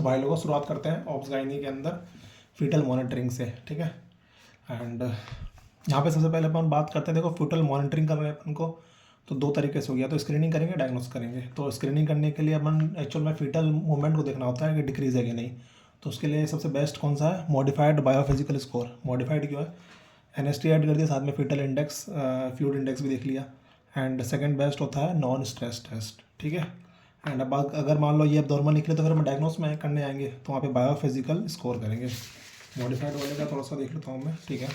भाई लोगों शुरुआत करते हैं ऑब्स गाइनी के अंदर फीटल मॉनिटरिंग से, ठीक है। एंड यहाँ पे सबसे पहले अपन बात करते हैं, देखो फीटल मॉनिटरिंग कर रहे हैं अपन को तो दो तरीके से हो गया, तो स्क्रीनिंग करेंगे, डायग्नोस करेंगे। तो स्क्रीनिंग करने के लिए अपन एक्चुअल में फीटल मूवमेंट को देखना होता है कि डिक्रीज है कि नहीं। तो उसके लिए सबसे बेस्ट कौन सा है, मॉडिफाइड बायोफिजिकल स्कोर। मॉडिफाइड क्यों है, एनएसटी ऐड कर दिया, साथ में फीटल इंडेक्स, फ्लूइड इंडेक्स भी देख लिया। एंड सेकंड बेस्ट होता है नॉन स्ट्रेस टेस्ट, ठीक है। एंड अब अगर मान लो ये अब नॉर्मल निकले तो फिर हम डायग्नोस में करने आएंगे, तो वहाँ पे बायोफिजिकल स्कोर करेंगे। मॉडिफाइड वाले का थोड़ा सा देख लेता हूँ मैं, ठीक है।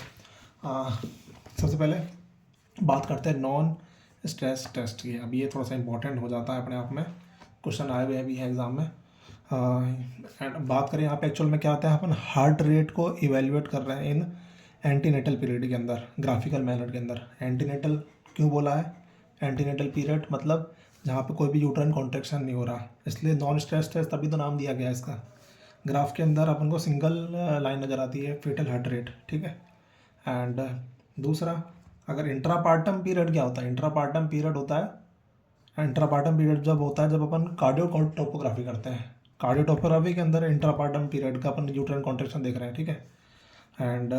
सबसे पहले बात करते हैं नॉन स्ट्रेस टेस्ट की। अब ये थोड़ा सा इंपॉर्टेंट हो जाता है अपने आप में, क्वेश्चन आए हुए भी हैं एग्ज़ाम में। एंड बात करें यहाँ पे एक्चुअल में क्या होता है, अपन हार्ट रेट को इवेल्युएट कर रहे हैं इन एंटीनेटल पीरियड के अंदर, ग्राफिकल मैनर के अंदर। एंटीनेटल क्यों बोला है, एंटीनेटल पीरियड मतलब जहाँ पे कोई भी यूट्राइन कॉन्ट्रैक्शन नहीं हो रहा, इसलिए नॉन स्ट्रेस टेस्ट तभी तो नाम दिया गया है इसका। ग्राफ के अंदर अपन को सिंगल लाइन नज़र आती है, फीटल हार्ट रेट, ठीक है। एंड दूसरा, अगर इंट्रापार्टम पीरियड क्या होता है, इंट्रापार्टम पीरियड होता है, इंट्रापार्टम पीरियड जब होता है जब अपन कार्डियोटोपोग्राफी करते हैं। कार्डियोटोपोग्राफी के अंदर इंट्रापार्टम पीरियड का अपन यूट्राइन कॉन्ट्रैक्शन देख रहे हैं, ठीक है। एंड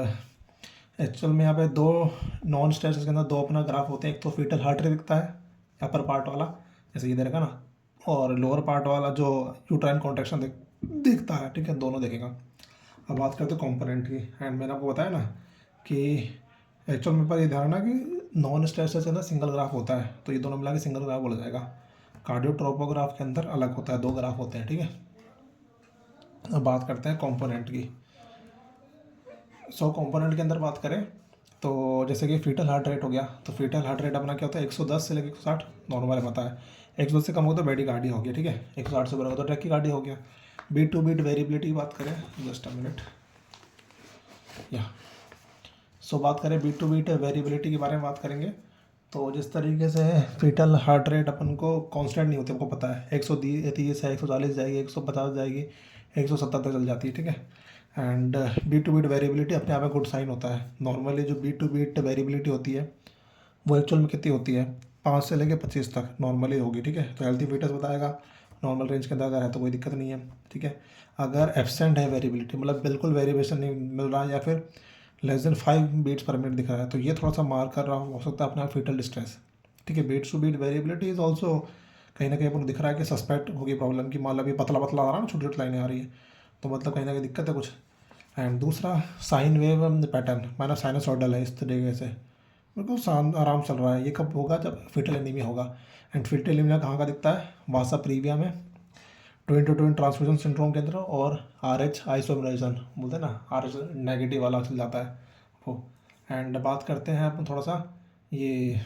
एक्चुअल में यहाँ पे दो नॉन स्ट्रेस के अंदर दो अपना ग्राफ होते हैं, एक तो फीटल हार्ट रेट दिखता है अपर पार्ट वाला, जैसे ये देखेगा ना, और लोअर पार्ट वाला जो यूट्राइन कॉन्ट्रैक्शन दिखता है, ठीक है, दोनों देखेगा। अब बात करते हैं कंपोनेंट की। एंड मैंने आपको बताया ना कि एक्चुअल में पर ये ध्यान रखना कि नॉन स्ट्रेस के अंदर सिंगल ग्राफ होता है, तो ये दोनों मिला के सिंगल ग्राफ बोला जाएगा। कार्डियोट्रोपोग्राफ के अंदर अलग होता है, दो ग्राफ होते हैं, ठीक है। अब बात करते हैं कंपोनेंट की। कंपोनेंट के अंदर बात करें तो जैसे कि फीटल हार्ट रेट हो गया, तो फीटल हार्ट रेट अपना क्या होता है, 110 से लेकर 160 नॉर्मल है, पता है। 110 से कम हो तो ब्रेडिकार्डिया हो गया, ठीक है। 160 से बड़ा हो तो टैकीकार्डिया हो गया। बीट टू बीट वेरिएबिलिटी की बात करें, जस्ट अ मिनट, या बात करें बीट टू बीट वेरिएबिलिटी के बारे में बात करेंगे। तो जिस तरीके से फीटल हार्ट रेट अपन को कांस्टेंट नहीं होती, आपको पता है, 130 है, 140 जाएगी, 150 जाएगी, 170 तक चल जाती है, ठीक है। And beat to beat variability अपने आप में गुड साइन होता है। नॉर्मली जो बीट टू बीट वेरिएबिलिटी होती है वो एक्चुअल में कितनी होती है, 5 से लेकर 25 तक नॉर्मली होगी, ठीक है। तो हेल्थी फीटस बताएगा, नॉर्मल रेंज के अंदर अगर है तो कोई दिक्कत नहीं है, ठीक है। अगर एब्सेंट है वेरिएबिलिटी, मतलब बिल्कुल वेरिएशन नहीं मिल रहा है या फिर less than 5 beats per minute दिख रहा है, तो ये थोड़ा सा मार कर रहा हो सकता है अपना फीटल डिस्ट्रेस, ठीक है। Beats to beat variability is also कहीं ना कहीं अपन को दिख रहा है कि सस्पेक्ट होगी प्रॉब्लम की, मान लो अभी पतला पतला आ रहा है ना, छोटी छोटी लाइनें आ रही है, तो मतलब कहीं ना कहीं दिक्कत है कुछ। एंड दूसरा साइन वेव पैटर्न माना साइनसॉइडल है, इस तरीके से बिल्कुल आराम चल रहा है। ये कब होगा, जब फीटल एनीमिया होगा। एंड फीटल एनीमिया कहाँ का दिखता है, वासा प्रीविया में, twin to twin transfusion syndrome के अंदर, और RH आइसोमराइजेशन बोलते हैं ना, RH नेगेटिव वाला चल जाता है वो। एंड बात करते हैं अपन थोड़ा सा ये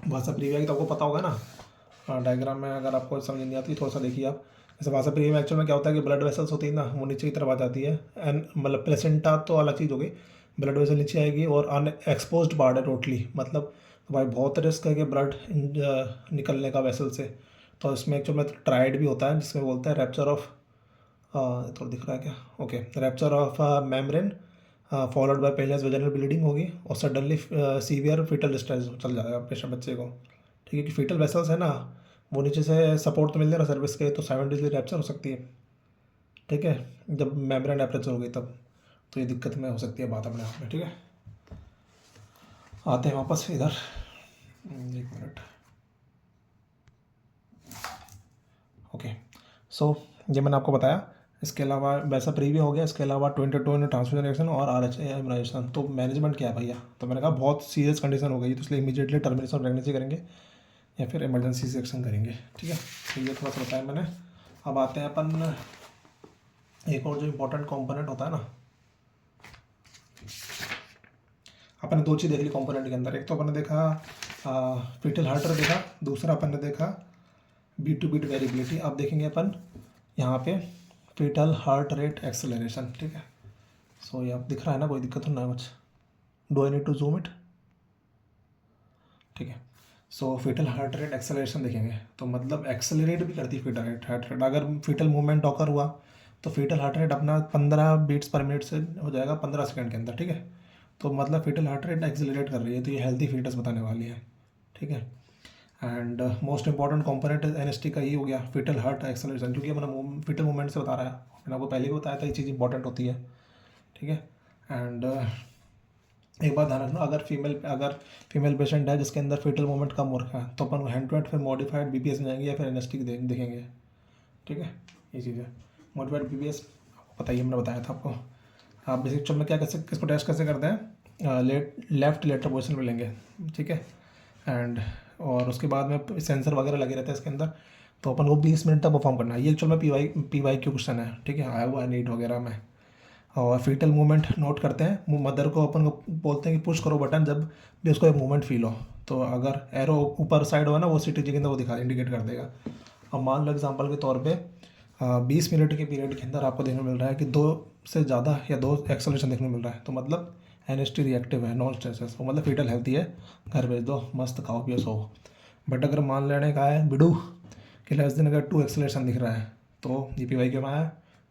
वासा प्रीविया की, तो आपको पता होगा ना, डायग्राम में अगर आपको समझ नहीं आती थोड़ा सा देखिए आप। जैसे वासा प्रीविया में एक्चुअल में क्या होता है कि ब्लड वेसल्स होती है ना, वो नीचे की तरफ आ जाती है। एंड मतलब प्लेसेंटा तो अलग चीज़ हो गई, ब्लड वेसल नीचे आएगी और अनएक्सपोज्ड पार्ट है टोटली, मतलब भाई बहुत रिस्क है कि ब्लड निकलने का वेसल से। तो इसमें एक्चुअल में ट्राइड भी होता है, जिसमें बोलते हैं रैप्चर ऑफ, थोड़ा दिख रहा है क्या, okay, rapture of membrane followed by painless vaginal bleeding होगी, और सडनली सीवियर फीटल डिस्ट्रेस चल जाएगा पेशेंट बच्चे को, ठीक है। कि फीटल वेसल्स है ना, वो नीचे से सपोर्ट तो मिल रहा है सर्विस के, तो साइमल्टेनियसली रैप्चर हो सकती है, ठीक है। जब मेम्ब्रेन रैप्चर हो गई तब तो ये दिक्कत में हो सकती है बात अपने आप में, ठीक है। आते हैं वापस इधर, एक मिनट, ओके। ये मैंने आपको बताया। इसके अलावा वैसा प्रीवियस हो गया, इसके अलावा 22 ट्रांसफ्यूजन रिएक्शन और RH इम्यूनाइजेशन। तो मैनेजमेंट क्या है भैया, तो मैंने कहा बहुत सीरियस कंडीशन हो गई तो इसलिए इमीडिएटली टर्मिनेशन प्रेगनेंसी करेंगे या फिर इमरजेंसी सेक्शन करेंगे, ठीक है। तो ये थोड़ा सा बताया मैंने। अब आते हैं अपन एक और जो इम्पोर्टेंट कॉम्पोनेंट होता है ना, अपन ने दो चीज़ देख ली कॉम्पोनेंट के अंदर। एक तो अपन ने देखा फीटल हार्ट रेट देखा, दूसरा अपन ने देखा बीट टू बीट वेरिएबिलिटी। अब देखेंगे अपन यहाँ पे फीटल हार्ट रेट एक्सेलरेशन, ठीक है। ये आप दिख रहा है ना, कोई दिक्कत तो ना है कुछ, do I need to zoom it, ठीक है। फीटल हार्ट रेट एक्सेलरेशन देखेंगे तो मतलब एक्सेलरेट भी करती है फीटल हार्ट रेट। अगर फीटल मूवमेंट ऑकर हुआ तो फीटल हार्ट रेट अपना 15 बीट्स पर मिनट से हो जाएगा 15 सेकंड के अंदर, ठीक है। तो मतलब फीटल हार्ट रेट एक्सेलरेट कर रही है, तो ये हेल्थी फीटस बताने वाली है, ठीक है। And most important component NST का ये हो गया फीटल हार्ट एक्सेलरेशन, क्योंकि मैंने फीटल मूवमेंट से बता रहा है, मैंने आपको पहले भी बताया था ये चीज़ इंपॉर्टेंट होती है, ठीक है। एंड एक बात ध्यान रखना, अगर फीमेल पेशेंट है जिसके अंदर फीटल मूवमेंट कम हो रखा है तो अपन हैंड टू हैंड फिर मॉडिफाइड बीपीएस में जाएंगे या फिर एनएसटी देखेंगे, ठीक है। ये चीज़ है मॉडिफाइड बीपीएस, बताइए मैंने बताया था आपको। आप बेसिक चल में क्या कैसे किसको टेस्ट कैसे करते हैं, लेफ्ट लेटर पोजिशन में लेंगे, ठीक है। एंड और उसके बाद में सेंसर वगैरह लगे रहते हैं इसके अंदर, तो अपन को 20 मिनट तक परफॉर्म करना है। ये एक्चुअल में पी वाई क्यू क्वेश्चन है, ठीक है, आया हुआ है नीट वगैरह में। और फीटल मूवमेंट नोट करते हैं, मदर को अपन को बोलते हैं कि पुश करो बटन जब भी उसको एक मूवमेंट फील हो, तो अगर एरो ऊपर साइड हो ना वो सीटीजी के अंदर वो दिखा इंडिकेट कर देगा। अब मान लो एग्जांपल के तौर पे 20 मिनट के पीरियड के अंदर आपको देखने को मिल रहा है कि 2 से ज़्यादा या 2 एक्सेलरेशन देखने को मिल रहा है, तो मतलब एनएसटी रिएक्टिव है, नॉन स्ट्रेसेस, वो मतलब फीटल हेल्थी है, घर भेज दो, मस्त खाओ पियो सो। बट अगर मान लेने का है बिडू कि लेस देन अगर 2 एक्सेलरेशन दिख रहा है तो ये पी वाई क्यों आया,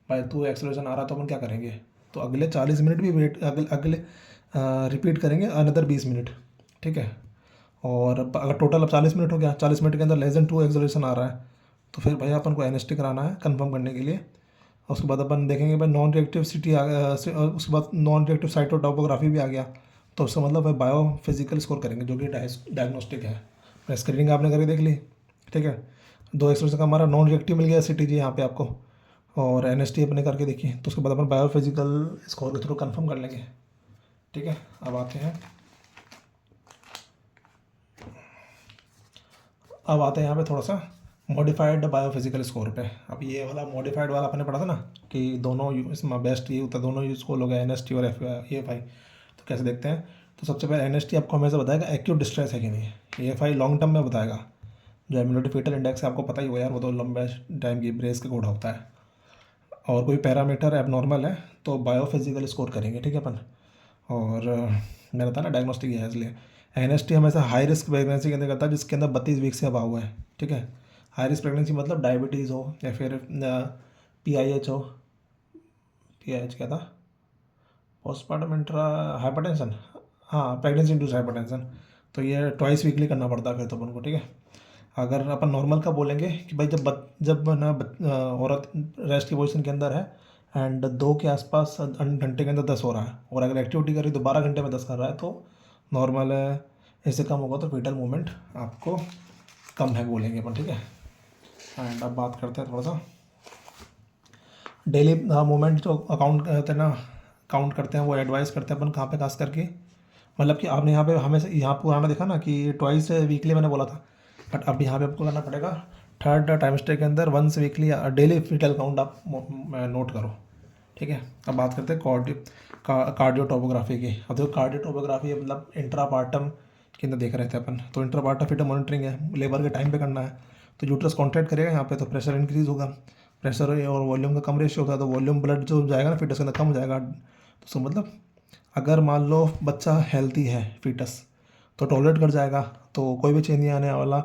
भाई 2 एक्सेलरेशन आ रहा है तो अपन क्या करेंगे, तो अगले 40 मिनट भी वेट अगले रिपीट करेंगे अनदर 20 मिनट, ठीक है। और अगर टोटल अब 40 मिनट हो गया, 40 मिनट के अंदर लेस देन 2 एक्सेलरेशन आ रहा है तो फिर भाई अपन को एनएसटी कराना है कंफर्म करने के लिए। उसके बाद अपन देखेंगे भाई नॉन रिएक्टिव सिटी उसके बाद नॉन रिएक्टिव साइटोटोपोग्राफी भी आ गया, तो उसका मतलब भाई बायो फिजिकल स्कोर करेंगे जो कि डायग्नोस्टिक है। स्क्रीनिंग आपने करके देख ली, ठीक है, 2 एक्सेलरेशन का हमारा नॉन रिएक्टिव मिल गया सिटी जी यहाँ पे आपको, और एनएसटी अपने करके देखिए, तो उसके बाद अपन बायोफिजिकल स्कोर के थ्रू कंफर्म कर लेंगे, ठीक है। अब आते हैं यहाँ पे थोड़ा सा मॉडिफाइड बायोफिजिकल स्कोर पे। अब ये वाला मॉडिफाइड वाला अपने पढ़ा था ना कि दोनों इसमें बेस्ट ये होता है, दोनों यूजफुल हो गया एनएसटी और एएफआई। तो कैसे देखते हैं, तो सबसे पहले एनएसटी आपको हमेशा बताएगा एक्यूट डिस्ट्रेस है कि नहीं, एएफआई लॉन्ग टर्म में बताएगा, जो इम्यूनिटी फीटल इंडेक्स है आपको पता ही होगा यार, वो तो लंबे टाइम की ब्रेस का कोड होता है। और कोई पैरामीटर एबनॉर्मल है तो बायोफिजिकल स्कोर करेंगे, ठीक है अपन। और मैंने बताया ना डायग्नोस्टिक है, इसलिए एनएसटी हमेशा हाई रिस्क प्रेगनेंसी के अंदर करता है जिसके अंदर 32 वीक से अभाव है, ठीक है। हाई रिस्क प्रेगनेंसी मतलब डायबिटीज़ हो या फिर पीआईएच हो, पीआईएच क्या था, पोस्टमार्टम इंट्रा हाइपरटेंशन, हाँ प्रेगनेंसी इंड्यूस हाइपरटेंशन, तो ये ट्वाइस वीकली करना पड़ता है फिर तो अपन को, ठीक है। अगर अपन नॉर्मल का बोलेंगे कि भाई जब ना औरत रेस्ट की पोजीशन के अंदर है एंड 2 के आसपास घंटे के अंदर 10 हो रहा है, और अगर एक्टिविटी करी तो 12 घंटे में 10 कर रहा है तो नॉर्मल है। इससे कम होगा तो फीटल मूवमेंट आपको कम है बोलेंगे अपन, ठीक है। एंड अब बात करते हैं थोड़ा सा डेली मूवमेंट जो अकाउंट करते हैं ना, काउंट करते हैं, वो एडवाइस करते हैं अपन कहाँ पे खास करके, मतलब कि आपने यहाँ पे हमें यहाँ पुराना देखा ना कि ट्वाइस वीकली मैंने बोला था, बट अब यहाँ पे आपको करना पड़ेगा थर्ड टाइमस्टे के अंदर once weekly daily foetal count आप नोट करो, ठीक है। अब बात करते हैं कार्डियोटोपोग्राफी की। अब देखो कार्डियोटोपोग्राफी मतलब इंट्रापार्टम के अंदर देख रहे थे अपन, तो इंट्रापार्टम फीटल मॉनिटरिंग है, लेबर के टाइम पे करना है, तो यूट्रस कॉन्ट्रैक्ट करेगा यहाँ पे तो प्रेशर इंक्रीज होगा, प्रेशर और वॉल्यूम का कम रेशियो होता है तो वॉल्यूम ब्लड जो जाएगा ना फीटस के अंदर कम हो जाएगा, तो सो मतलब अगर मान लो बच्चा हेल्थी है फीटस तो टॉलरेट कर जाएगा, तो कोई भी चेंज नहीं आने वाला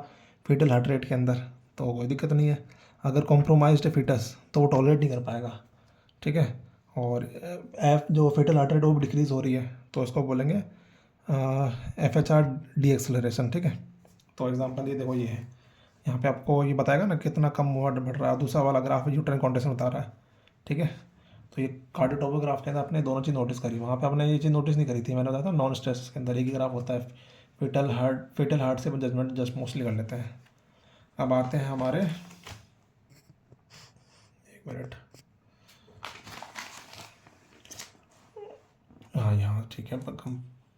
फीटल हार्ट रेट के अंदर, तो कोई दिक्कत नहीं है। अगर कॉम्प्रोमाइज्ड है फीटस तो वो टॉलरेट नहीं कर पाएगा, ठीक है। और एफ जो फीटल हार्ट रेट वो भी डिक्रीज़ हो रही है तो इसको बोलेंगे FHR डी एक्सेलरेशन, ठीक है। तो एग्जांपल ये देखो, ये है यहाँ पे आपको ये बताएगा ना कितना कम हुआ बढ़ रहा है, दूसरा वाला ग्राफ यूट्राइन कॉन्ट्रैक्शन बता रहा है, ठीक है। तो ये कार्डियोटोपोग्राफ के अंदर आपने दोनों चीज़ नोटिस करी, वहाँ पे आपने ये चीज़ नोटिस नहीं करी थी, मैंने बताया था नॉन स्ट्रेस के अंदर एक ही ग्राफ होता है, फीटल हार्ट से जजमेंट जस्ट मोस्टली कर लेते हैं। अब आते हैं हमारे, एक मिनट, हाँ यहाँ ठीक है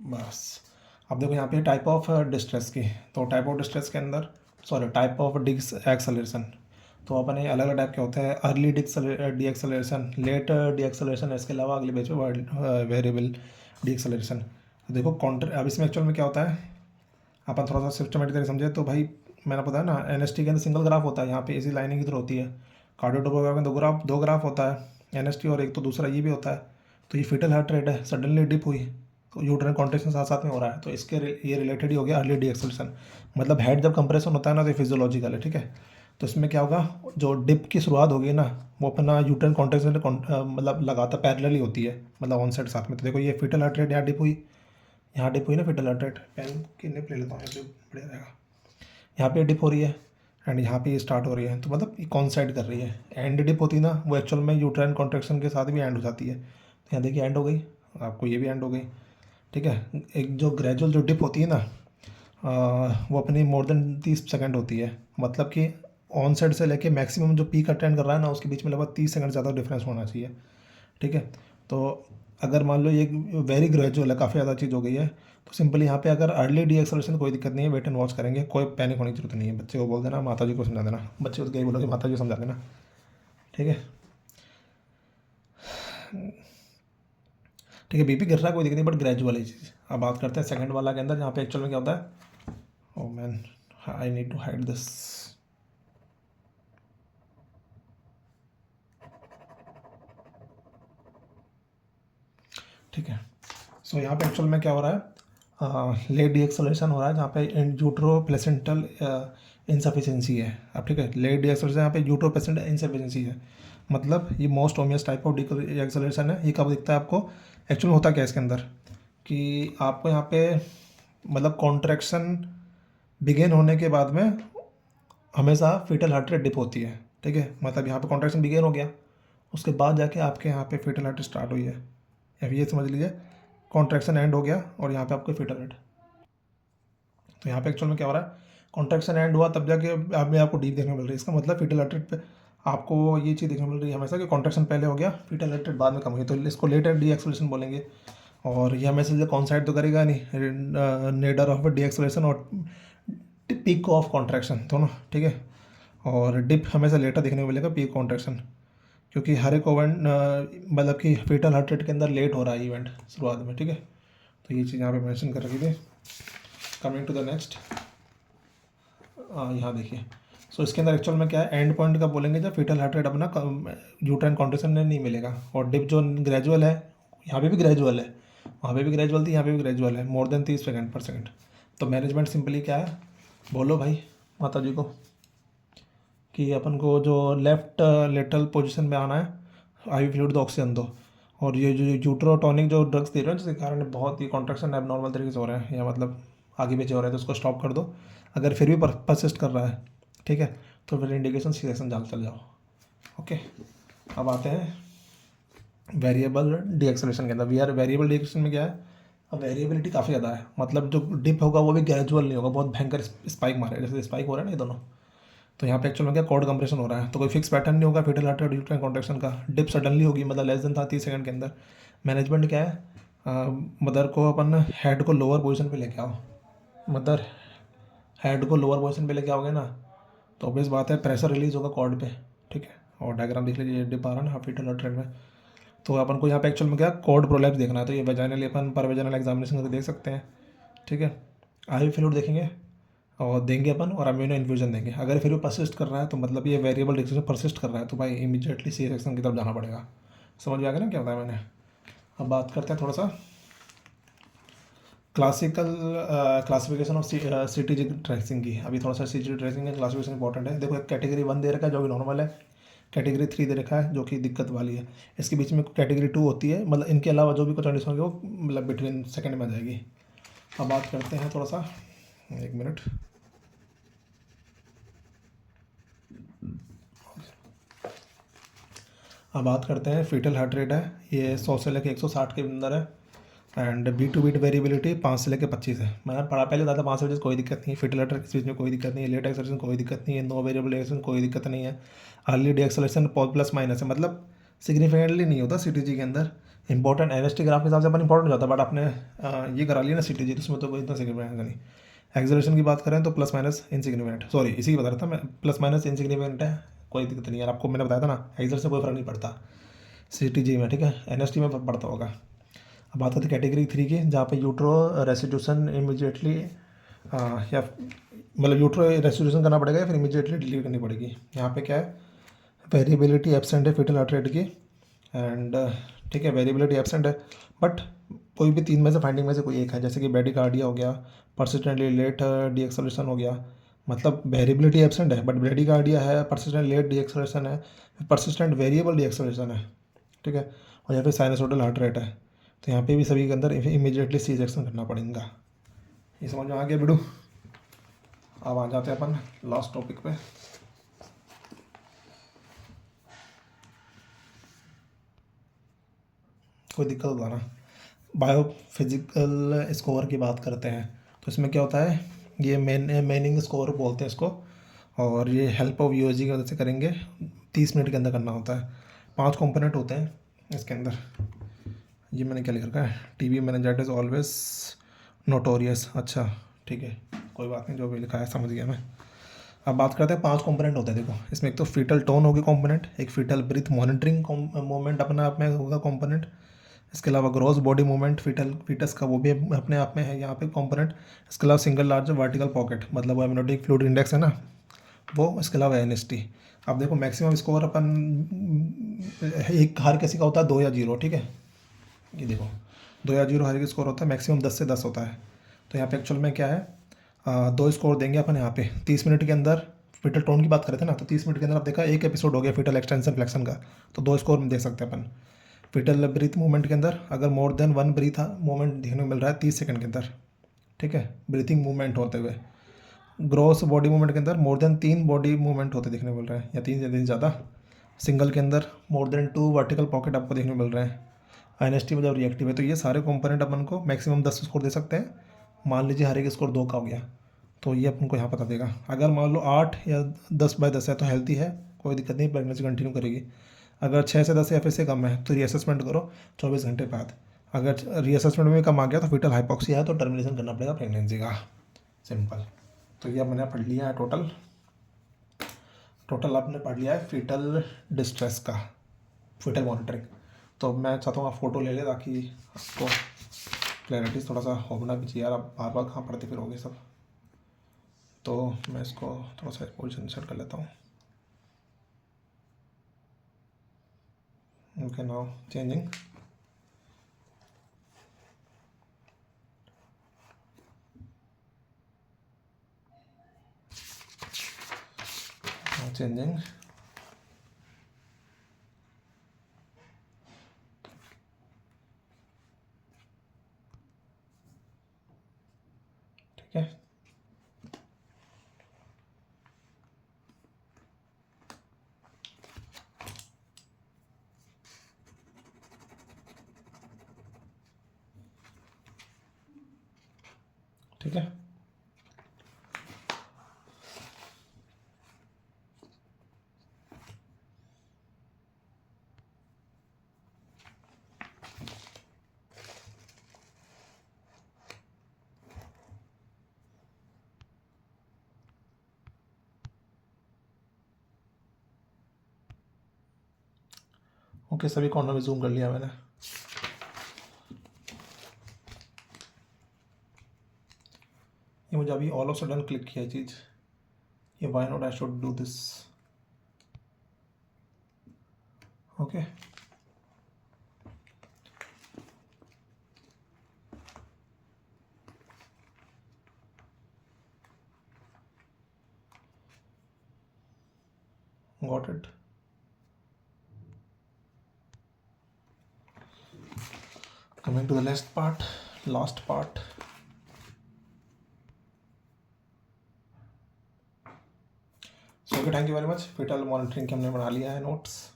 बस। अब देखो यहाँ पे टाइप ऑफ डिस्ट्रेस की, तो टाइप ऑफ डिस्ट्रेस के अंदर टाइप ऑफ डिस्क एक्सेलरेशन, तो अपने अलग अलग टाइप के होते हैं, early deceleration, late deceleration, इसके अलावा अगले पेज पे वेरिएबल डी एक्सेलरेशन। तो देखो काउंटर, अब इसमें एक्चुअल में क्या होता है अपन थोड़ा सा सिस्टमेटिक समझे तो भाई मैंने बताया ना एनएसटी के अंदर सिंगल ग्राफ होता है, यहाँ पे इसी लाइनिंग की तरह होती है, कार्डियोटोपोग्राफ में दो ग्राफ होता है एनएसटी, और एक तो दूसरा ये भी होता है। तो ये फीटल हार्ट रेट है, सडनली डिप हुई तो यूट्राइन कॉन्ट्रैक्शन साथ साथ में हो रहा है, तो इसके ये रिलेटेड ही हो गया अर्ली डी एक्सेलरेशन, मतलब हेड जब कंप्रेशन होता है ना तो फिजियोलॉजिकल है, ठीक है। तो इसमें क्या होगा, जो डिप की शुरुआत होगी ना वो अपना यूट्राइन कॉन्ट्रैक्शन मतलब लगातार पैरेलली होती है, मतलब ऑन साइड साथ में। तो देखो ये फीटल हार्ट रेट यहाँ डिप हुई ना फीटल हार्ट रेट, पेन की निप ले लेता हूँ बढ़िया रहेगा। यहाँ पे डिप हो रही है एंड यहाँ पे स्टार्ट हो रही है, तो मतलब ये कॉन्साइड कर रही है। एंड डिप होती ना वो एक्चुअल में यूट्राइन कॉन्ट्रैक्शन के साथ भी एंड हो जाती है। तो यहाँ देखिए एंड हो गई, आपको ये भी एंड हो गई, ठीक है। एक जो ग्रेजुअल जो डिप होती है ना वो अपनी मोर देन 30 सेकंड होती है, मतलब कि ऑन साइड से लेके मैक्सिमम जो पीक अटेंड कर रहा है ना उसके बीच में लगभग 30 सेकंड ज़्यादा डिफरेंस होना चाहिए, ठीक है। तो अगर मान लो ये वेरी ग्रेजुअल है, काफ़ी ज़्यादा चीज़ हो गई है, तो सिंपली यहाँ पे अगर अर्ली डी एक्सलेशन कोई दिक्कत नहीं है, वेट एंड वॉच करेंगे, कोई पैनिक होने की जरूरत नहीं है। बच्चे को बोल देना, माता जी को समझा देना, बच्चे को यही बोलो कि माता जी को समझा देना, ठीक है। ठीक है, बीपी गिर रहा है कोई दिक्कत नहीं, बट ग्रेजुअल है चीज़। अब बात करते हैं सेकंड वाला के अंदर, जहाँ पे एक्चुअल में क्या होता है। Oh man, I need to hide this. ठीक है, सो यहाँ पे एक्चुअल में क्या हो रहा है, लेट डी एक्सलेशन हो रहा है, जहाँ पे यूट्रो प्लेसेंटल इनसफिशिएंसी है। अब ठीक है, लेट डी एक्सलेशन यहाँ पे यूट्रो प्लेसेंटल इनसफिशिएंसी है, मतलब ये most ominous type of deceleration है। ये कब दिखता है आपको, एक्चुअल होता क्या है इसके अंदर कि आपको यहाँ पे मतलब कॉन्ट्रैक्शन बिगिन होने के बाद में हमेशा फीटल हार्ट रेट डिप होती है, ठीक है। मतलब यहाँ पे कॉन्ट्रैक्शन बिगिन हो गया, उसके बाद जाके आपके यहाँ पे फीटल हार्ट स्टार्ट हुई है, या फिर ये समझ लीजिए कॉन्ट्रैक्शन एंड हो गया और यहाँ पे आपको फीटल रेट। तो यहाँ पे एक्चुअल में क्या हो रहा है, कॉन्ट्रैक्शन एंड हुआ तब जाके आपको डीप देखने मिल रही है। इसका मतलब फीटल हार्ट रेट पे आपको ये चीज़ देखने मिल रही है हमेशा कि कॉन्ट्रैक्शन पहले हो गया, फीटल हार्ट रेट बाद में कम हुई, तो इसको लेटर डी एक्सलेशन बोलेंगे। और ये हमेशा जो कॉन्साइड तो करेगा नहीं, नेडर ऑफ डी एक्सलेशन और पीक ऑफ कॉन्ट्रैक्शन दोनों, ठीक है। और डिप हमेशा लेटर देखने को मिलेगा पीक कॉन्ट्रैक्शन, क्योंकि हर एक इवेंट मतलब कि फीटल हार्ट रेट के अंदर लेट हो रहा है इवेंट शुरुआत में, ठीक है। तो ये चीज़ यहाँ पे मेंशन कर रखी थी। कमिंग टू द नेक्स्ट, यहाँ देखिए, सो इसके अंदर एक्चुअल में क्या है, एंड पॉइंट का बोलेंगे जब फीटल हार्ट रेट अपना यूट्राइन कॉन्ट्रैक्शन में नहीं मिलेगा। और डिप जो ग्रेजुअल है, यहाँ पे भी ग्रेजुअल है, वहाँ पे भी ग्रेजुअल थी, यहाँ पे भी ग्रेजुअल है, मोर देन 30 सेकंड पर सेकंड। तो मैनेजमेंट सिंपली क्या है, बोलो भाई माता जी को कि अपन को जो लेफ्ट लेटरल पोजीशन में आना है, आई फ्लूइड दो, ऑक्सीजन दो। और ये जो यूट्रोटॉनिक जो ड्रग्स दे रहे हैं जिसके कारण बहुत ही कॉन्ट्रैक्शन एबनॉर्मल तरीके से हो रहे हैं, या मतलब आगे पीछे हो रहा है, तो उसको स्टॉप कर दो। अगर फिर भी परसिस्ट कर रहा है, ठीक है, तो फिर इंडिकेशन सी सेक्शन चल जाओ। ओके, अब आते हैं वेरिएबल डी एक्सेलरेशन के अंदर। वेरिएबल डी एक्सेलरेशन में क्या है, अब वेरिएबिलिटी काफ़ी ज़्यादा है, मतलब जो डिप होगा वो भी ग्रेजुअल नहीं होगा, बहुत भयंकर स्पाइक मारेगा, जैसे स्पाइक हो रहा है ना ये दोनों। तो यहाँ पे एक्चुअल में क्या कॉर्ड कंप्रेशन हो रहा है, तो कोई फिक्स पैटर्न नहीं होगा foetal heart rate uterine contraction का। डिप सडनली होगी, मतलब लेस देन 30 सेकंड के अंदर। मैनेजमेंट क्या है, मदर को अपन हेड को लोअर पोजीशन पे लेके आओ, मदर हेड को लोअर पोजीशन पे लेके आओगे ना, तो ऑब्वियस बात है प्रेशर रिलीज होगा कॉर्ड पे, ठीक है। और डायग्राम देख लीजिए, डिप आ रहा है ना फीटल हार्ट रेट में। तो अपन को यहाँ पे एक्चुअल में क्या कॉर्ड प्रोलैप्स देखना है, तो ये वेजाइनली अपन पर वेजाइनल एग्जामिनेशन करके देख सकते हैं, ठीक है। आई फ्लूइड देखेंगे और देंगे अपन, और अम्यूनो इन्फ्यूजन देंगे। अगर फिर भी परसिस्ट कर रहा है तो मतलब ये वेरिएबल डिक्सेशन परसिस्ट कर रहा है, तो भाई इमीडिएटली सी सेक्शन की तरफ जाना पड़ेगा। समझ में आ गया ना क्या बताया मैंने। अब बात करते हैं थोड़ा सा classical classification of C T G tracing की। अभी थोड़ा सा सी जी ट्रेसिंग का क्लासिफिकेशन इंपॉर्टेंट है। देखो, एक कैटेगरी 1 दे रखा है जो कि नॉर्मल है, कैटेगरी 3 दे रखा है जो कि दिक्कत वाली है, इसके बीच में कैटेगरी 2 होती है, मतलब इनके अलावा जो भी कुछ कंडीशन होगी वो मतलब बिटवीन सेकंड में आ जाएगी। अब बात करते हैं थोड़ा सा, एक मिनट, अब बात करते हैं फीटल हार्ट रेट है, ये 100 से लेकर 160 के अंदर है। And beat to beat variability 5 से लेकर 25 है। मैंने पढ़ा पहले था 5 से वजह कोई दिक्कत नहीं है, फीटल हार्ट रेट इस बीच में कोई दिक्कत नहीं है, लेट एक्सेलरेशन कोई दिक्कत नहीं है, नो वेरिएबल एक्सेलरेशन कोई दिक्कत नहीं है, early D acceleration plus minus है, मतलब सिग्निफिकेंटली नहीं होता सीटीजी के अंदर। इंपॉर्टेंट एनएसटी ग्राफ के हिसाब से अपन इंपॉर्टेंट हो जाता है, बट आपने ये करा लिया ना सीटीजी, तो उसमें तो कोई इतना सिग्निफिकेंट नहीं। एक्सेलरेशन की बात करें तो प्लस माइनस इनसिग्निफिकेंट, सॉरी इसी की बता रहा था मैं, प्लस माइनस इनसिग्निफिकेंट है, कोई दिक्कत नहीं है। आपको मैंने बताया था ना, एक्सेल से कोई फर्क नहीं पड़ता सीटीजी में, ठीक है, एनएसटी में पड़ता होगा। अब बात करते हैं कैटेगरी 3 की, जहाँ पे यूट्रो रेस्टिट्यूशन इमीडिएटली या मतलब यूट्रो रेस्टिट्यूशन करना पड़ेगा या फिर इमीडिएटली डिलीवर करनी पड़ेगी। यहाँ पे क्या है, वेरिएबिलिटी एब्सेंट है फीटल हार्ट रेट की, एंड ठीक है वेरिएबिलिटी एब्सेंट है, बट कोई भी 3 में से फाइंडिंग में से कोई एक है, जैसे कि ब्रेडिकार्डिया हो गया, परसिस्टेंटली लेट डी एक्सेलरेशन हो गया, मतलब वेरिएबिलिटी एब्सेंट है बट ब्रेडिकार्डिया है, परसिस्टेंट लेट डी एक्सेलरेशन है, परसिस्टेंट वेरिएबल डी एक्सेलरेशन है, ठीक है, और यहाँ पे साइनसोइडल हार्ट रेट है। तो यहाँ पे भी सभी के अंदर इमीडिएटली सी सेक्शन करना पड़ेगा। ये समझ में आ गया बिडू। अब आ जाते हैं अपन लास्ट टॉपिक पे। कोई दिक्कत होगा ना। बायोफिजिकल स्कोर की बात करते हैं तो इसमें क्या होता है, ये मेनिंग स्कोर बोलते हैं इसको, और ये हेल्प ऑफ यूएसजी की वजह से करेंगे। 30 मिनट के अंदर करना होता है। 5 कंपोनेंट होते हैं इसके अंदर। ये मैंने क्या लिख रखा है, टीबी मेनिंजाइटिस ऑलवेज नोटोरियस। अच्छा ठीक है, कोई बात नहीं, जो भी लिखा है समझ गया मैं। अब बात करते हैं 5 कंपोनेंट होते हैं देखो इसमें। एक तो फीटल टोन होगी कंपोनेंट, एक फीटल ब्रीथ मॉनिटरिंग मोमेंट अपने आप में होगा कंपोनेंट। इसके अलावा ग्रॉस बॉडी मूवमेंट फीटस का, वो भी अपने आप में है यहाँ पे कंपोनेंट। इसके अलावा सिंगल लार्ज वर्टिकल पॉकेट, मतलब वो एमनियोटिक फ्लूइड इंडेक्स है ना वो। इसके अलावा एनएसटी। अब देखो मैक्सिमम स्कोर अपन एक हर किसी का होता है 2 या 0, ठीक है। ये देखो 2 या 0 हर एक स्कोर होता है, मैक्सिमम 10 से 10 होता है। तो यहाँ पे एक्चुअल में क्या है, 2 स्कोर देंगे अपन यहाँ पे 30 मिनट के अंदर। फीटल टोन की बात करें थे ना, तो 30 मिनट के अंदर आप देखा एक एपिसोड हो गया फीटल एक्सटेंशन फ्लेक्शन का, तो 2 स्कोर में दे सकते हैं अपन। फीटल ब्रीथ मूवमेंट के अंदर अगर मोर देन 1 ब्रीथ मूवमेंट देखने को मिल रहा है 30 सेकंड के अंदर, ठीक है, ब्रीथिंग मूवमेंट होते हुए। ग्रॉस बॉडी मूवमेंट के अंदर मोर देन 3 बॉडी मूवमेंट होते देखने को मिल रहे हैं, या 3 से ज़्यादा। सिंगल के अंदर मोर देन 2 वर्टिकल पॉकेट आपको देखने को मिल रहे हैं। आईएनएसटी में जब रिएक्टिव है, तो ये सारे कंपोनेंट अपन को मैक्सिमम 10 स्कोर दे सकते हैं। मान लीजिए हर एक स्कोर 2 का हो गया, तो ये अपन को यहाँ पता देगा। अगर मान लो 8 या 10/10 है तो हेल्थी है, कोई दिक्कत नहीं, प्रेगनेंसी कंटिन्यू करेगी। अगर 6 से 10 या फिर से कम है तो रीअसेसमेंट करो 24 घंटे बाद। अगर रीअसेसमेंट में कम आ गया तो फीटल हाइपोक्सिया है, तो टर्मिनेशन करना पड़ेगा प्रेगनेंसी का, सिंपल। तो ये मैंने पढ़ लिया है टोटल आपने पढ़ लिया है फीटल डिस्ट्रेस का, फीटल मॉनिटरिंग। तो मैं चाहता हूँ आप फ़ोटो ले लें ताकि आपको क्लैरिटी थोड़ा सा होना भी चाहिए यार, आप बार बार कहाँ पढ़ते फिरोगे सब। तो मैं इसको थोड़ा सा पोजीशन सेट कर लेता हूँ। Okay, now changing. चेंजिंग। ठीक है, ठीक है। ओके, सभी कॉर्नर में जूम कर लिया मैंने। ये मुझे अभी ऑल ऑफ सडन क्लिक किया चीज़, ये why not I should do this. Okay, got it. Coming to the last part. So okay, thank you very much. Foetal monitoring के हमने बना लिया है नोट्स।